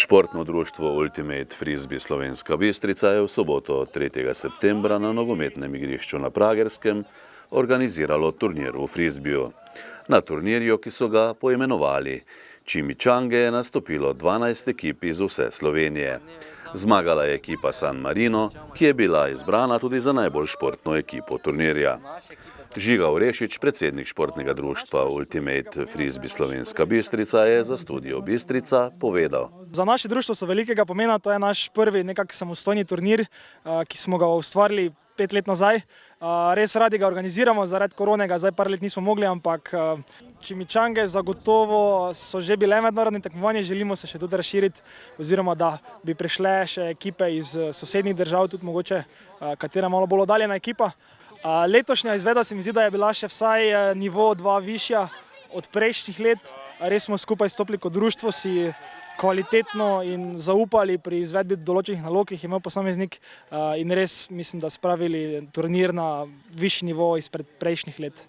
Športno društvo Ultimate Frisbee Slovenska Bistrica je v soboto 3. septembra na nogometnem igrišču na Pragerskem organiziralo turnir v frisbiju. Na turnirju, ki so ga poimenovali Chimichange, je nastopilo 12 ekip iz vse Slovenije. Zmagala je ekipa San Marino, ki je bila izbrana tudi za najbolj športno ekipo turnirja. Žiga Urešič, predsednik športnega društva Ultimate Frisbee Slovenska Bistrica, je za Studio Bistrica povedal. Za naše društvo so velikega pomena, to je naš prvi nekak samostojni turnir, ki smo ga ustvarili 5 let nazaj. Res radi ga organiziramo, zaradi korone ga zdaj par let nismo mogli, ampak Chimichange zagotovo so že bile mednarodne tekmovanje, želimo se še tudi razširiti, oziroma da bi prišle še ekipe iz sosednjih držav, tudi mogoče katera malo bolj oddaljena ekipa. Letošnja izvedba se mi zdi, da je bila še vsaj nivo 2 višja od prejšnjih let. Res smo skupaj stopili kot društvo, si kvalitetno in zaupali pri izvedbi določenih nalog, ki jih je imel posameznik, in res mislim, da spravili turnir na višji nivo izpred prejšnjih let.